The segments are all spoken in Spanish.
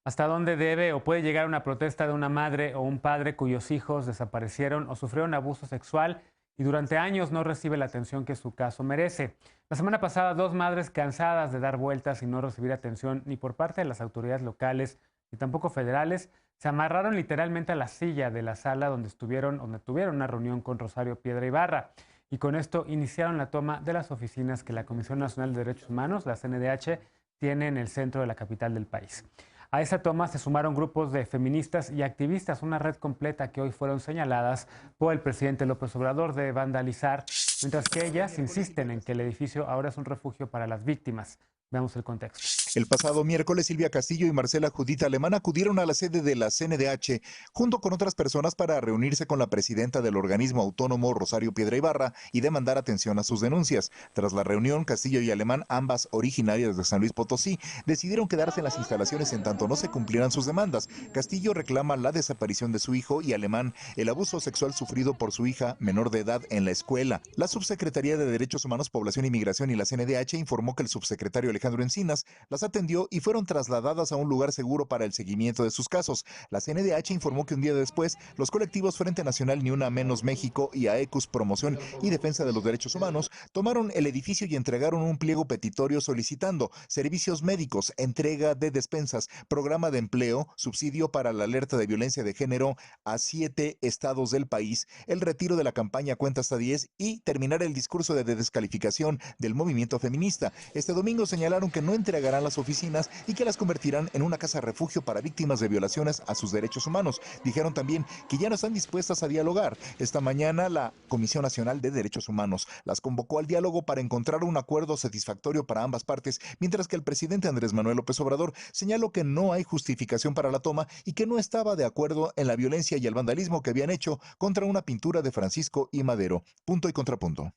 ¿Hasta dónde debe o puede llegar una protesta de una madre o un padre cuyos hijos desaparecieron o sufrieron abuso sexual y durante años no recibe la atención que su caso merece? La semana pasada, dos madres cansadas de dar vueltas y no recibir atención ni por parte de las autoridades locales ni tampoco federales, se amarraron literalmente a la silla de la sala donde tuvieron una reunión con Rosario Piedra Ibarra. Y con esto iniciaron la toma de las oficinas que la Comisión Nacional de Derechos Humanos, la CNDH, tiene en el centro de la capital del país. A esa toma se sumaron grupos de feministas y activistas, una red completa que hoy fueron señaladas por el presidente López Obrador de vandalizar, mientras que ellas insisten en que el edificio ahora es un refugio para las víctimas. Veamos el contexto. El pasado miércoles, Silvia Castillo y Marcela Judith Alemán acudieron a la sede de la CNDH junto con otras personas para reunirse con la presidenta del organismo autónomo, Rosario Piedra Ibarra, y demandar atención a sus denuncias. Tras la reunión, Castillo y Alemán, ambas originarias de San Luis Potosí, decidieron quedarse en las instalaciones en tanto no se cumplieran sus demandas. Castillo reclama la desaparición de su hijo y Alemán el abuso sexual sufrido por su hija menor de edad en la escuela. La Subsecretaría de Derechos Humanos, Población y Migración y la CNDH informó que el subsecretario Alejandro Encinas las atendió y fueron trasladadas a un lugar seguro para el seguimiento de sus casos. La CNDH informó que un día después, los colectivos Frente Nacional Ni Una Menos México y AECUS Promoción y Defensa de los Derechos Humanos tomaron el edificio y entregaron un pliego petitorio solicitando servicios médicos, entrega de despensas, programa de empleo, subsidio para la alerta de violencia de género a 7 estados del país, el retiro de la campaña Cuenta hasta 10 y terminar el discurso de descalificación del movimiento feminista. Este domingo señalaron que no entregarán las oficinas y que las convertirán en una casa refugio para víctimas de violaciones a sus derechos humanos. Dijeron también que ya no están dispuestas a dialogar. Esta mañana la Comisión Nacional de Derechos Humanos las convocó al diálogo para encontrar un acuerdo satisfactorio para ambas partes, mientras que el presidente Andrés Manuel López Obrador señaló que no hay justificación para la toma y que no estaba de acuerdo en la violencia y el vandalismo que habían hecho contra una pintura de Francisco I. Madero. Punto y contrapunto.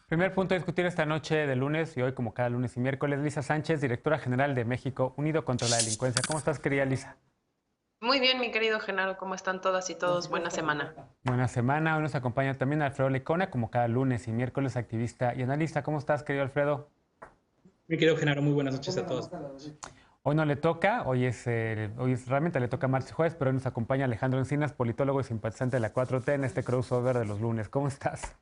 Primer punto a discutir esta noche de lunes y hoy como cada lunes y miércoles. Lisa Sánchez, directora general de México Unido contra la Delincuencia. ¿Cómo estás, querida Lisa? Muy bien, mi querido Genaro, ¿cómo están todas y todos? Buena semana. Buena semana. Hoy nos acompaña también Alfredo Lecona, como cada lunes y miércoles, activista y analista. ¿Cómo estás, querido Alfredo? Mi querido Genaro, muy buenas noches a todos. Hoy no le toca, realmente le toca martes y jueves, pero hoy nos acompaña Alejandro Encinas, politólogo y simpatizante de la 4T en este crossover de los lunes. ¿Cómo estás?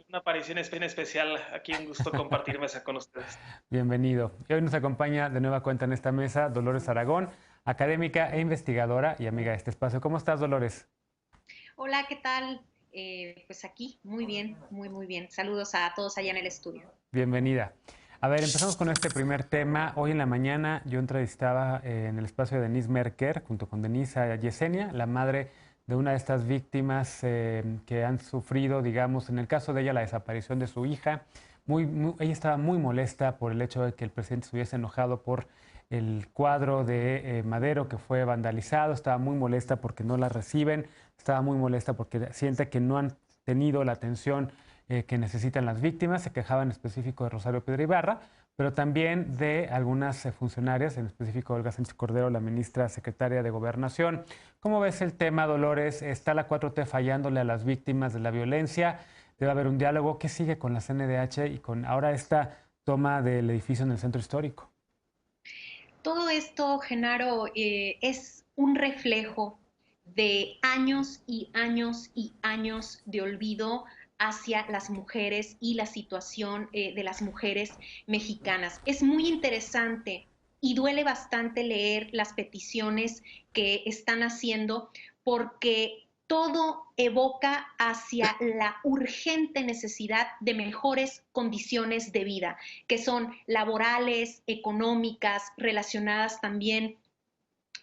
Una aparición bien especial. Aquí un gusto compartir mesa con ustedes. Bienvenido. Y hoy nos acompaña de nueva cuenta en esta mesa Dolores Aragón, académica e investigadora y amiga de este espacio. ¿Cómo estás, Dolores? Hola, ¿qué tal? Pues aquí, muy bien, muy bien. Saludos a todos allá en el estudio. Bienvenida. A ver, empezamos con este primer tema. Hoy en la mañana yo entrevistaba en el espacio de Denise Merker, junto con Denise a Yesenia, la madre de una de estas víctimas que han sufrido, digamos, en el caso de ella, la desaparición de su hija. Ella estaba muy molesta por el hecho de que el presidente estuviese enojado por el cuadro de Madero que fue vandalizado, estaba muy molesta porque no la reciben, estaba muy molesta porque siente que no han tenido la atención que necesitan las víctimas, se quejaba en específico de Rosario Piedra Ibarra, pero también de algunas funcionarias, en específico Olga Sánchez Cordero, la ministra secretaria de Gobernación. ¿Cómo ves el tema, Dolores? ¿Está la 4T fallándole a las víctimas de la violencia? ¿Debe haber un diálogo? ¿Qué sigue con la CNDH y con ahora esta toma del edificio en el centro histórico? Todo esto, Genaro, es un reflejo de años y años y años de olvido hacia las mujeres y la situación de las mujeres mexicanas. Es muy interesante y duele bastante leer las peticiones que están haciendo porque todo evoca hacia la urgente necesidad de mejores condiciones de vida, que son laborales, económicas, relacionadas también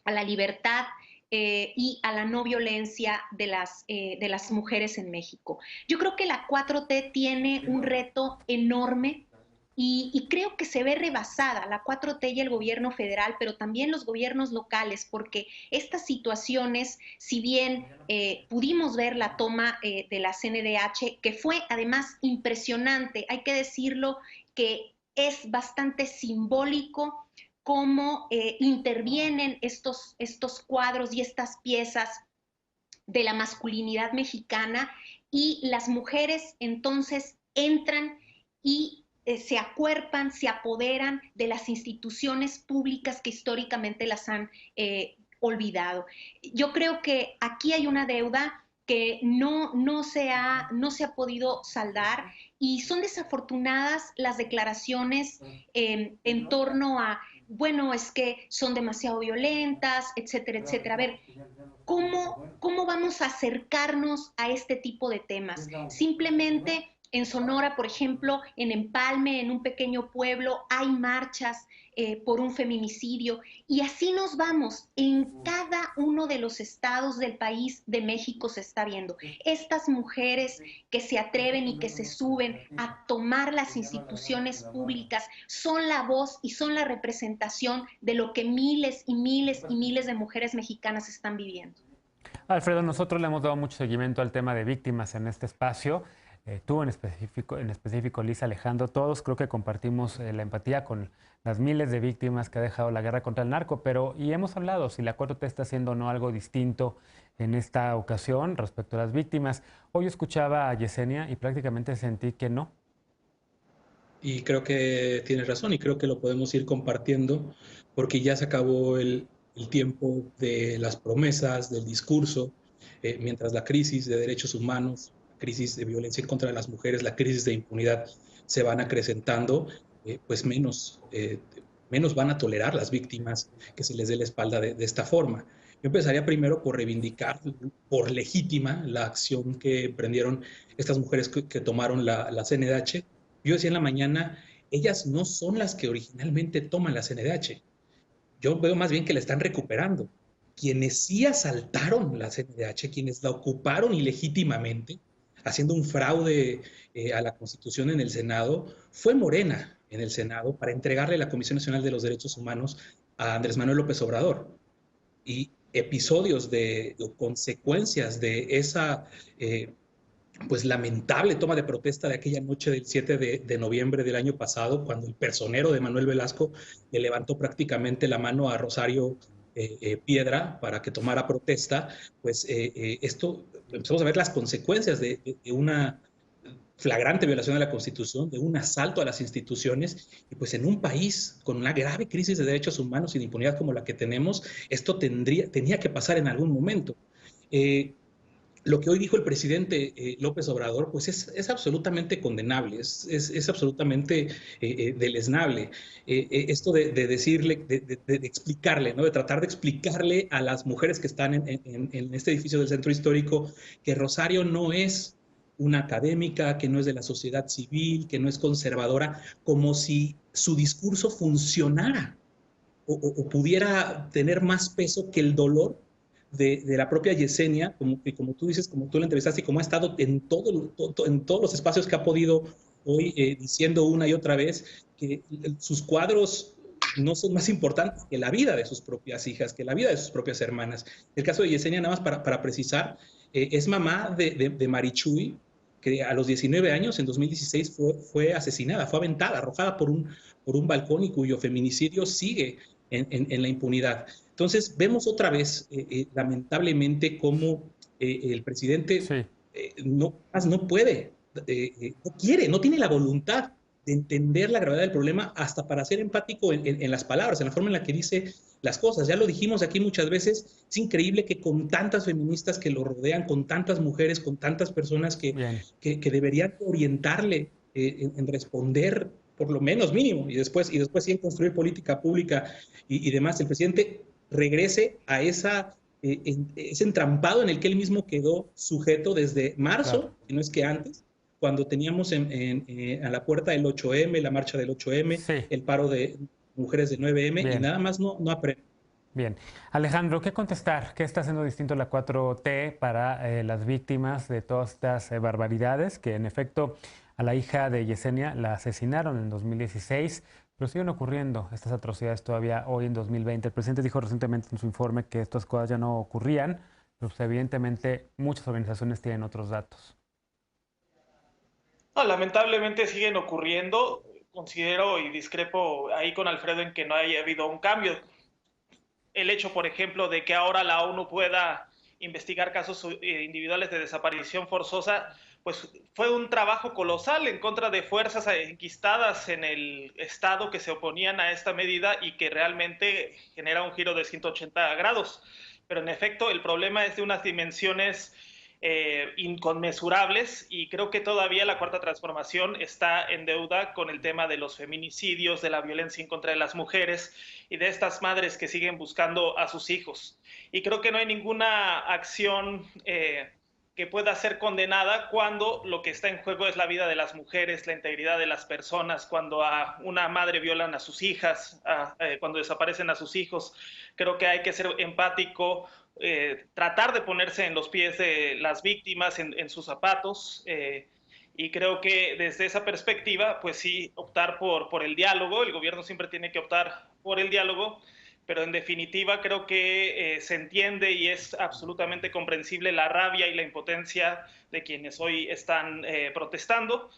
a la libertad y a la no violencia de las mujeres en México. Yo creo que la 4T tiene un reto enorme y creo que se ve rebasada la 4T y el gobierno federal, pero también los gobiernos locales, porque estas situaciones, si bien pudimos ver la toma de la CNDH, que fue además impresionante, hay que decirlo que es bastante simbólico cómo intervienen estos cuadros y estas piezas de la masculinidad mexicana y las mujeres entonces entran y se acuerpan, se apoderan de las instituciones públicas que históricamente las han olvidado. Yo creo que aquí hay una deuda que no se ha podido saldar, y son desafortunadas las declaraciones en torno a, bueno, es que son demasiado violentas, etcétera, etcétera. A ver, ¿cómo vamos a acercarnos a este tipo de temas? Simplemente en Sonora, por ejemplo, en Empalme, en un pequeño pueblo, hay marchas por un feminicidio, y así nos vamos. En cada uno de los estados del país de México se está viendo. Estas mujeres que se atreven y que se suben a tomar las instituciones públicas son la voz y son la representación de lo que miles y miles y miles de mujeres mexicanas están viviendo. Alfredo, nosotros le hemos dado mucho seguimiento al tema de víctimas en este espacio. Tú en específico, Liz, Alejandro, todos creo que compartimos la empatía con las miles de víctimas que ha dejado la guerra contra el narco, y hemos hablado si la 4T está haciendo o no algo distinto en esta ocasión respecto a las víctimas. Hoy escuchaba a Yesenia y prácticamente sentí que no. Y creo que tienes razón, y creo que lo podemos ir compartiendo, porque ya se acabó el tiempo de las promesas, del discurso, mientras la crisis de derechos humanos, la crisis de violencia en contra de las mujeres, la crisis de impunidad se van acrecentando, pues menos van a tolerar las víctimas que se les dé la espalda de esta forma. Yo empezaría primero por reivindicar por legítima la acción que emprendieron estas mujeres que tomaron la CNDH. Yo decía en la mañana, ellas no son las que originalmente toman la CNDH. Yo veo más bien que la están recuperando. Quienes sí asaltaron la CNDH, quienes la ocuparon ilegítimamente, haciendo un fraude a la Constitución en el Senado, fue Morena en el Senado para entregarle la Comisión Nacional de los Derechos Humanos a Andrés Manuel López Obrador. Y episodios o consecuencias de esa pues lamentable toma de protesta de aquella noche del 7 de noviembre del año pasado, cuando el personero de Manuel Velasco le levantó prácticamente la mano a Rosario Piedra para que tomara protesta, pues esto empezamos a ver las consecuencias de una flagrante violación de la Constitución, de un asalto a las instituciones, y pues en un país con una grave crisis de derechos humanos y de impunidad como la que tenemos, esto tenía que pasar en algún momento. Lo que hoy dijo el presidente López Obrador, pues es absolutamente condenable, es absolutamente deleznable. Esto de decirle, de explicarle, ¿no? De tratar de explicarle a las mujeres que están en este edificio del Centro Histórico que Rosario no es una académica, que no es de la sociedad civil, que no es conservadora, como si su discurso funcionara o pudiera tener más peso que el dolor de la propia Yesenia, como tú dices, como tú la entrevistaste y como ha estado en todos los espacios que ha podido hoy diciendo una y otra vez que sus cuadros no son más importantes que la vida de sus propias hijas, que la vida de sus propias hermanas. El caso de Yesenia, nada más para precisar, es mamá de Marichuy, que a los 19 años, en 2016, fue asesinada, fue aventada, arrojada por un balcón, y cuyo feminicidio sigue en la impunidad. Entonces, vemos otra vez, lamentablemente, cómo el presidente Sí. no puede, no quiere, no tiene la voluntad de entender la gravedad del problema, hasta para ser empático en las palabras, en la forma en la que dice las cosas. Ya lo dijimos aquí muchas veces, es increíble que con tantas feministas que lo rodean, con tantas mujeres, con tantas personas que deberían orientarle en responder por lo menos mínimo, y después sí en construir política pública y demás, el presidente regrese a ese entrampado en el que él mismo quedó sujeto desde marzo, Claro. si no es que antes, cuando teníamos a la puerta el 8M, la marcha del 8M, Sí. el paro de mujeres de 9M, Bien. y nada más no aprende. Bien. Alejandro, ¿qué contestar? ¿Qué está haciendo distinto la 4T para las víctimas de todas estas barbaridades? Que en efecto a la hija de Yesenia la asesinaron en 2016, pero siguen ocurriendo estas atrocidades todavía hoy en 2020. El presidente dijo recientemente en su informe que estas cosas ya no ocurrían, pero pues, evidentemente muchas organizaciones tienen otros datos. No, lamentablemente siguen ocurriendo. Considero y discrepo ahí con Alfredo en que no haya habido un cambio. El hecho, por ejemplo, de que ahora la ONU pueda investigar casos individuales de desaparición forzosa, pues fue un trabajo colosal en contra de fuerzas enquistadas en el Estado que se oponían a esta medida y que realmente genera un giro de 180 grados. Pero en efecto, el problema es de unas dimensiones inconmensurables y creo que todavía la Cuarta Transformación está en deuda con el tema de los feminicidios, de la violencia en contra de las mujeres y de estas madres que siguen buscando a sus hijos. Y creo que no hay ninguna acción que pueda ser condenada cuando lo que está en juego es la vida de las mujeres, la integridad de las personas, cuando a una madre violan a sus hijas, cuando desaparecen a sus hijos. Creo que hay que ser empático, tratar de ponerse en los pies de las víctimas, en sus zapatos, y creo que desde esa perspectiva, pues sí, optar por el diálogo. El gobierno siempre tiene que optar por el diálogo, pero en definitiva creo que se entiende y es absolutamente comprensible la rabia y la impotencia de quienes hoy están protestando.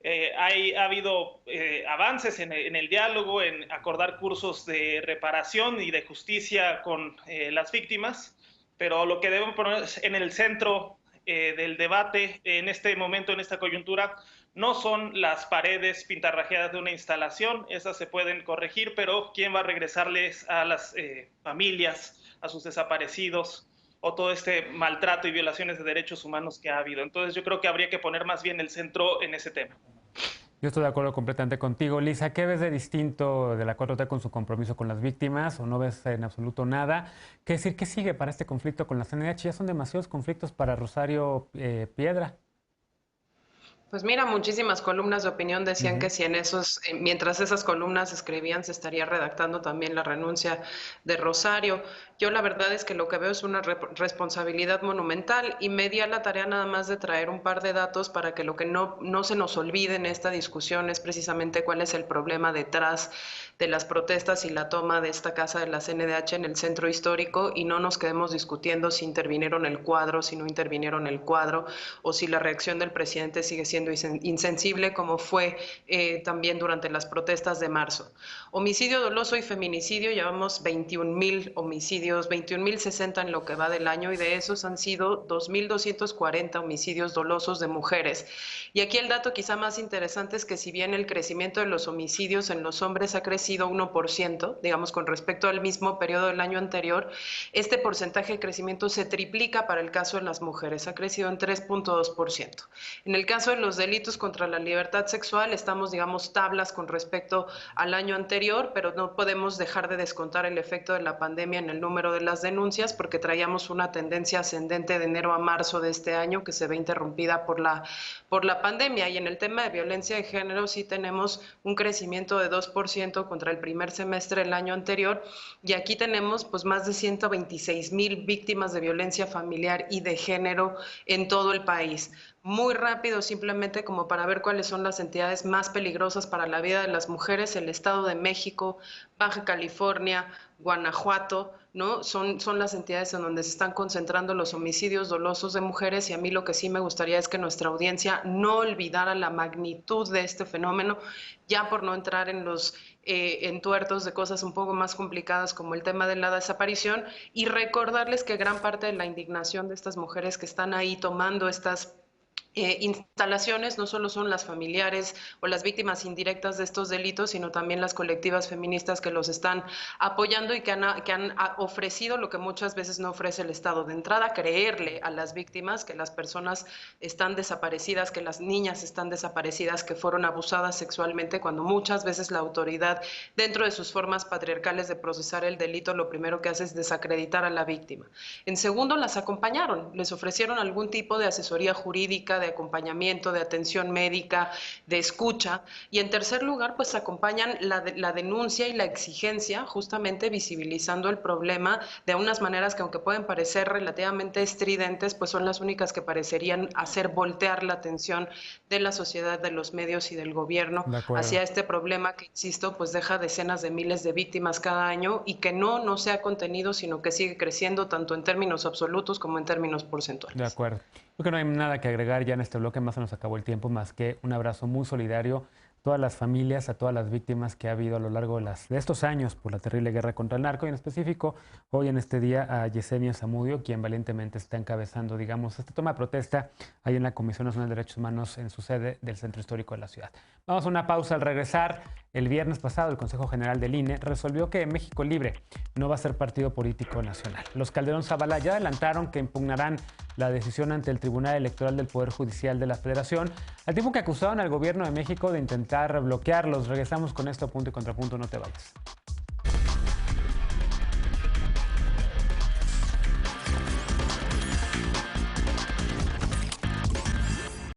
Ha habido avances en el diálogo, en acordar cursos de reparación y de justicia con las víctimas, pero lo que debemos poner en el centro del debate en este momento, en esta coyuntura, no son las paredes pintarrajeadas de una instalación, esas se pueden corregir, pero ¿quién va a regresarles a las familias, a sus desaparecidos, o todo este maltrato y violaciones de derechos humanos que ha habido? Entonces yo creo que habría que poner más bien el centro en ese tema. Yo estoy de acuerdo completamente contigo. Lisa, ¿qué ves de distinto de la 4T con su compromiso con las víctimas o no ves en absoluto nada? ¿Qué decir, qué sigue para este conflicto con la CNDH? Ya son demasiados conflictos para Rosario Piedra. Pues mira, muchísimas columnas de opinión decían que si mientras esas columnas escribían, se estaría redactando también la renuncia de Rosario. Yo la verdad es que lo que veo es una responsabilidad monumental y me di a la tarea nada más de traer un par de datos para que lo que no se nos olvide en esta discusión es precisamente cuál es el problema detrás de las protestas y la toma de esta casa de la CNDH en el centro histórico, y no nos quedemos discutiendo si intervinieron el cuadro, si no intervinieron el cuadro, o si la reacción del presidente sigue siendo insensible, como fue también durante las protestas de marzo. Homicidio doloso y feminicidio, llevamos 21,000 homicidios, 21,060 en lo que va del año, y de esos han sido 2,240 homicidios dolosos de mujeres. Y aquí el dato quizá más interesante es que si bien el crecimiento de los homicidios en los hombres ha crecido 1%, digamos, con respecto al mismo periodo del año anterior, este porcentaje de crecimiento se triplica para el caso de las mujeres, ha crecido en 3,2%. En el caso de los delitos contra la libertad sexual, estamos, digamos, tablas con respecto al año anterior, pero no podemos dejar de descontar el efecto de la pandemia en el número de las denuncias, porque traíamos una tendencia ascendente de enero a marzo de este año que se ve interrumpida por la pandemia. Y en el tema de violencia de género sí tenemos un crecimiento de 2% contra el primer semestre del año anterior, y aquí tenemos pues más de 126,000 víctimas de violencia familiar y de género en todo el país. Muy rápido, simplemente como para ver cuáles son las entidades más peligrosas para la vida de las mujeres: el Estado de México, Baja California, Guanajuato, ¿no? Son las entidades en donde se están concentrando los homicidios dolosos de mujeres, y a mí lo que sí me gustaría es que nuestra audiencia no olvidara la magnitud de este fenómeno, ya por no entrar en los entuertos de cosas un poco más complicadas como el tema de la desaparición, y recordarles que gran parte de la indignación de estas mujeres que están ahí tomando estas instalaciones no solo son las familiares o las víctimas indirectas de estos delitos, sino también las colectivas feministas que los están apoyando y que han ofrecido lo que muchas veces no ofrece el Estado. De entrada, creerle a las víctimas que las personas están desaparecidas, que las niñas están desaparecidas, que fueron abusadas sexualmente, cuando muchas veces la autoridad, dentro de sus formas patriarcales de procesar el delito, lo primero que hace es desacreditar a la víctima. En segundo, las acompañaron, les ofrecieron algún tipo de asesoría jurídica, de acompañamiento, de atención médica, de escucha. Y en tercer lugar, pues acompañan la denuncia y la exigencia, justamente visibilizando el problema de unas maneras que, aunque pueden parecer relativamente estridentes, pues son las únicas que parecerían hacer voltear la atención de la sociedad, de los medios y del gobierno hacia este problema que, insisto, pues deja decenas de miles de víctimas cada año, y que no se ha contenido, sino que sigue creciendo tanto en términos absolutos como en términos porcentuales. De acuerdo. Creo que no hay nada que agregar ya en este bloque, más se nos acabó el tiempo, más que un abrazo muy solidario todas las familias, a todas las víctimas que ha habido a lo largo de estos años por la terrible guerra contra el narco, y en específico hoy en este día a Yesenia Zamudio, quien valientemente está encabezando, digamos, esta toma de protesta ahí en la Comisión Nacional de Derechos Humanos en su sede del Centro Histórico de la ciudad. Vamos a una pausa. Al regresar. El viernes pasado, el Consejo General del INE resolvió que México Libre no va a ser partido político nacional. Los Calderón Zavala ya adelantaron que impugnarán la decisión ante el Tribunal Electoral del Poder Judicial de la Federación, al tiempo que acusaron al gobierno de México de intentar bloquearlos. Regresamos con esto, punto y contrapunto, no te vayas.